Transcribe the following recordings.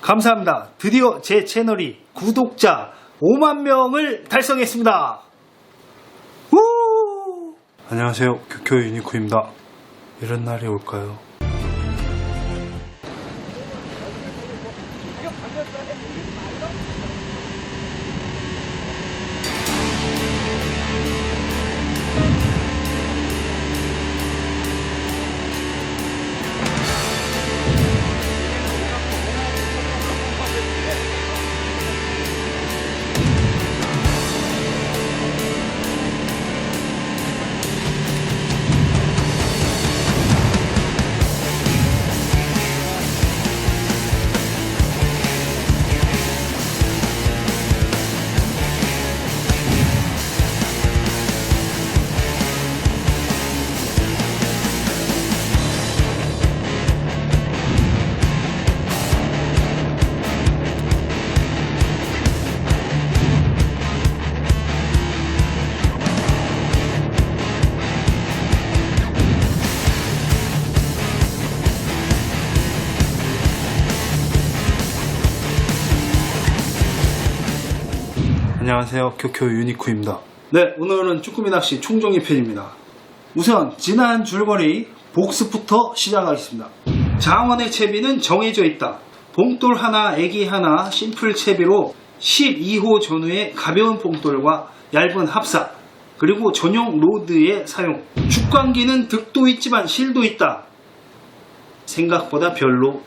감사합니다. 드디어 제 채널이 구독자 5만 명을 달성했습니다. 우! 안녕하세요. 교교 유니코입니다. 이런 날이 올까요? 안녕하세요. 교교 유니코입니다. 네, 오늘은 쭈꾸미 낚시 총정리 편입니다. 우선 지난 줄거리 복습부터 시작하겠습니다. 장원의 채비는 정해져 있다. 봉돌 하나, 애기 하나, 심플 채비로 12호 전후의 가벼운 봉돌과 얇은 합사, 그리고 전용 로드의 사용. 축광기는 득도 있지만 실도 있다. 생각보다 별로.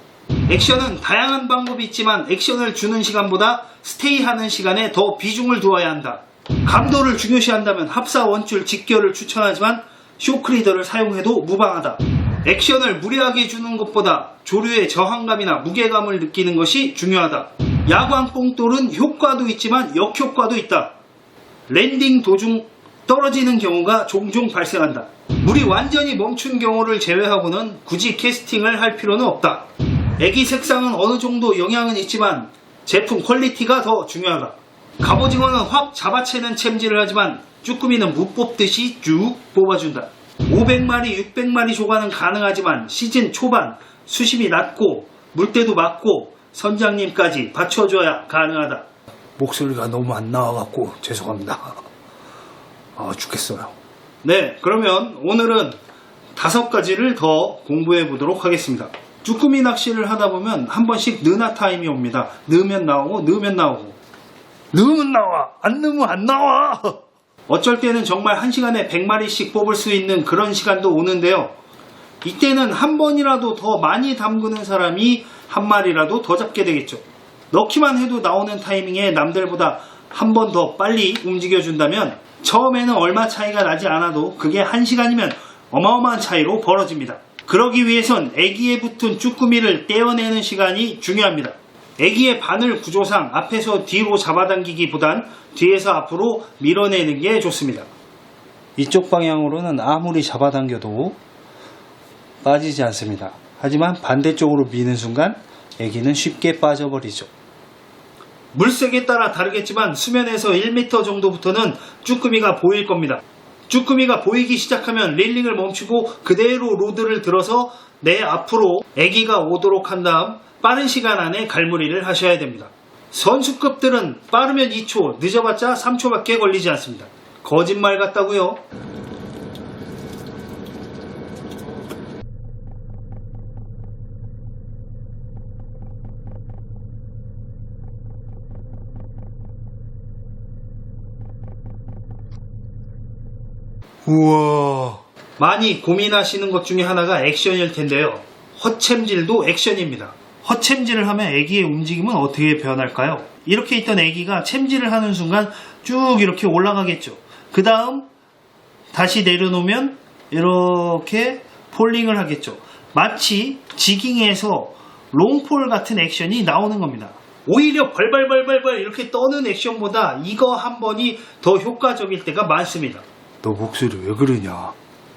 액션은 다양한 방법이 있지만 액션을 주는 시간보다 스테이하는 시간에 더 비중을 두어야 한다. 감도를 중요시한다면 합사 원줄 직결을 추천하지만 쇼크리더를 사용해도 무방하다. 액션을 무리하게 주는 것보다 조류의 저항감이나 무게감을 느끼는 것이 중요하다. 야광 뽕돌은 효과도 있지만 역효과도 있다. 랜딩 도중 떨어지는 경우가 종종 발생한다. 물이 완전히 멈춘 경우를 제외하고는 굳이 캐스팅을 할 필요는 없다. 애기 색상은 어느 정도 영향은 있지만 제품 퀄리티가 더 중요하다. 갑오징어는 확 잡아채는 챔질을 하지만 쭈꾸미는 무 뽑듯이 쭉 뽑아준다. 500마리, 600마리 조과는 가능하지만 시즌 초반 수심이 낮고 물때도 맞고 선장님까지 받쳐줘야 가능하다. 목소리가 너무 안 나와갖고 죄송합니다. 죽겠어요. 네, 그러면 오늘은 5가지를 더 공부해 보도록 하겠습니다. 쭈꾸미 낚시를 하다 보면 한 번씩 느나 타임이 옵니다. 넣으면 나오고 넣으면 나오고. 넣으면 나와, 안 넣으면 안 나와. 어쩔 때는 정말 1시간에 100마리씩 뽑을 수 있는 그런 시간도 오는데요. 이때는 한 번이라도 더 많이 담그는 사람이 한 마리라도 더 잡게 되겠죠. 넣기만 해도 나오는 타이밍에 남들보다 한 번 더 빨리 움직여준다면 처음에는 얼마 차이가 나지 않아도 그게 1시간이면 어마어마한 차이로 벌어집니다. 그러기 위해선 애기에 붙은 쭈꾸미를 떼어내는 시간이 중요합니다. 애기의 바늘 구조상 앞에서 뒤로 잡아당기기보단 뒤에서 앞으로 밀어내는 게 좋습니다. 이쪽 방향으로는 아무리 잡아당겨도 빠지지 않습니다. 하지만 반대쪽으로 미는 순간 애기는 쉽게 빠져버리죠. 물색에 따라 다르겠지만 수면에서 1m 정도부터는 쭈꾸미가 보일 겁니다. 쭈꾸미가 보이기 시작하면 릴링을 멈추고 그대로 로드를 들어서 내 앞으로 애기가 오도록 한 다음 빠른 시간 안에 갈무리를 하셔야 됩니다. 선수급들은 빠르면 2초, 늦어봤자 3초밖에 걸리지 않습니다. 거짓말 같다고요? 우와, 많이 고민하시는 것 중에 하나가 액션일 텐데요. 허챔질도 액션입니다. 허챔질을 하면 애기의 움직임은 어떻게 변할까요? 이렇게 있던 애기가 챔질을 하는 순간 쭉 이렇게 올라가겠죠. 그 다음 다시 내려놓으면 이렇게 폴링을 하겠죠. 마치 지깅에서 롱폴 같은 액션이 나오는 겁니다. 오히려 벌벌벌벌벌 이렇게 떠는 액션보다 이거 한 번이 더 효과적일 때가 많습니다. 너 목소리 왜 그러냐?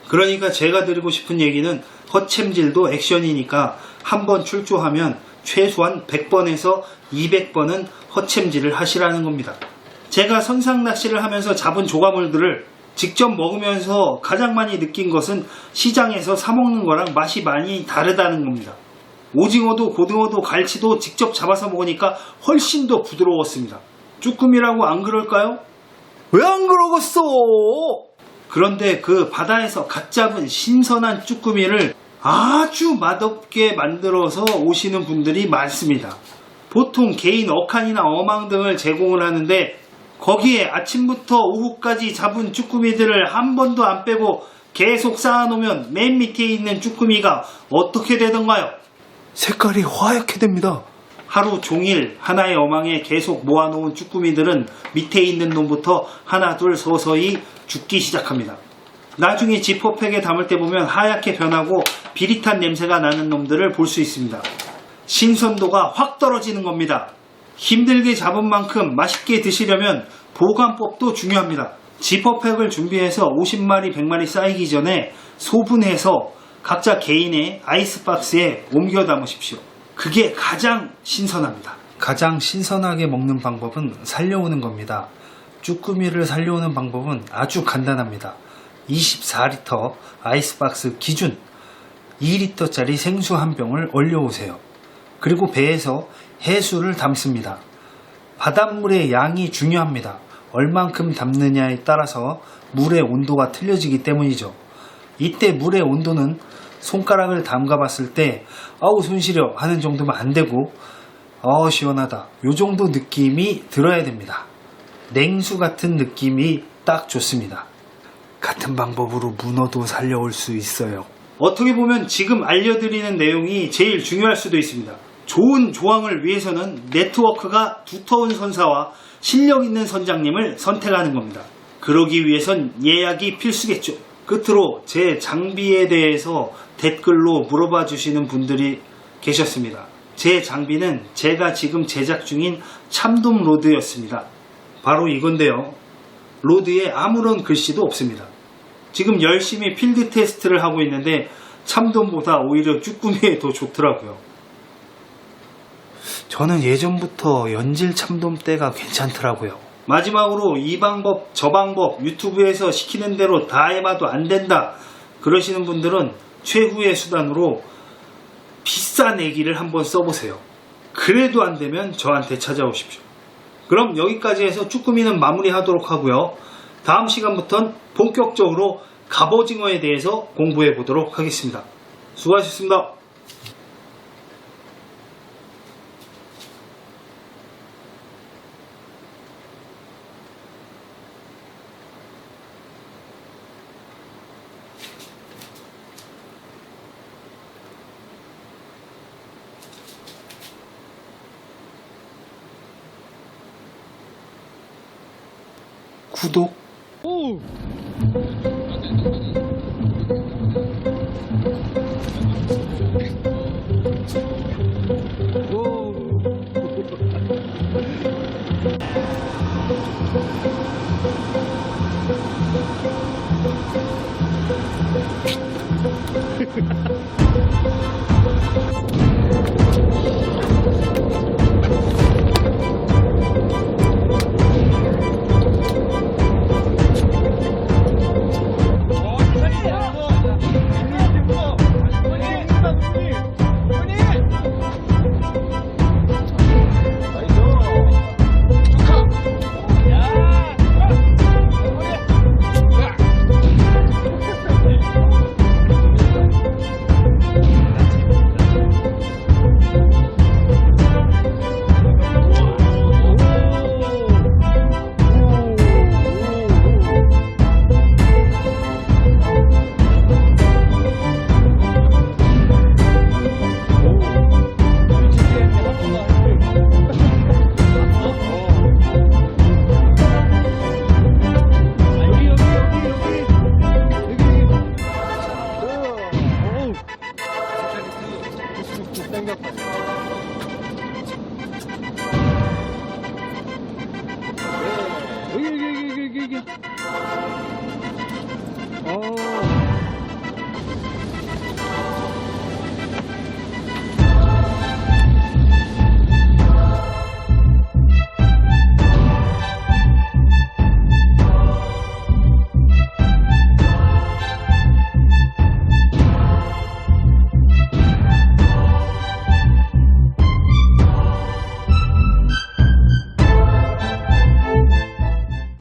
그러니까 제가 드리고 싶은 얘기는 허챔질도 액션이니까 한 번 출조하면 최소한 100번에서 200번은 허챔질을 하시라는 겁니다. 제가 선상 낚시를 하면서 잡은 조과물들을 직접 먹으면서 가장 많이 느낀 것은 시장에서 사 먹는 거랑 맛이 많이 다르다는 겁니다. 오징어도 고등어도 갈치도 직접 잡아서 먹으니까 훨씬 더 부드러웠습니다. 쭈꾸미라고 안 그럴까요? 왜 안 그러겠어? 그런데 그 바다에서 갓 잡은 신선한 쭈꾸미를 아주 맛없게 만들어서 오시는 분들이 많습니다. 보통 개인 어칸이나 어망 등을 제공을 하는데 거기에 아침부터 오후까지 잡은 쭈꾸미들을 한 번도 안 빼고 계속 쌓아놓으면 맨 밑에 있는 쭈꾸미가 어떻게 되던가요? 색깔이 하얗게 됩니다. 하루 종일 하나의 어망에 계속 모아놓은 쭈꾸미들은 밑에 있는 놈부터 하나 둘 서서히 죽기 시작합니다. 나중에 지퍼팩에 담을 때 보면 하얗게 변하고 비릿한 냄새가 나는 놈들을 볼 수 있습니다. 신선도가 확 떨어지는 겁니다. 힘들게 잡은 만큼 맛있게 드시려면 보관법도 중요합니다. 지퍼팩을 준비해서 50마리, 100마리 쌓이기 전에 소분해서 각자 개인의 아이스박스에 옮겨 담으십시오. 그게 가장 신선합니다. 가장 신선하게 먹는 방법은 살려오는 겁니다. 쭈꾸미를 살려오는 방법은 아주 간단합니다. 24리터 아이스박스 기준 2리터짜리 생수 한 병을 얼려오세요. 그리고 배에서 해수를 담습니다. 바닷물의 양이 중요합니다. 얼만큼 담느냐에 따라서 물의 온도가 틀려지기 때문이죠. 이때 물의 온도는 손가락을 담가 봤을 때 아우 손 시려 하는 정도면 안 되고 시원하다 요 정도 느낌이 들어야 됩니다. 냉수 같은 느낌이 딱 좋습니다. 같은 방법으로 문어도 살려올 수 있어요. 어떻게 보면 지금 알려드리는 내용이 제일 중요할 수도 있습니다. 좋은 조항을 위해서는 네트워크가 두터운 선사와 실력 있는 선장님을 선택하는 겁니다. 그러기 위해선 예약이 필수겠죠. 끝으로 제 장비에 대해서 댓글로 물어봐 주시는 분들이 계셨습니다. 제 장비는 제가 지금 제작 중인 참돔 로드였습니다. 바로 이건데요. 로드에 아무런 글씨도 없습니다. 지금 열심히 필드 테스트를 하고 있는데 참돔보다 오히려 쭈꾸미에 더 좋더라고요. 저는 예전부터 연질 참돔대가 괜찮더라고요. 마지막으로 이 방법 저 방법 유튜브에서 시키는 대로 다 해봐도 안 된다 그러시는 분들은 최후의 수단으로 비싼 애기를 한번 써보세요. 그래도 안 되면 저한테 찾아오십시오. 그럼 여기까지 해서 쭈꾸미는 마무리하도록 하고요. 다음 시간부터는 본격적으로 갑오징어에 대해서 공부해 보도록 하겠습니다. 수고하셨습니다. 구독.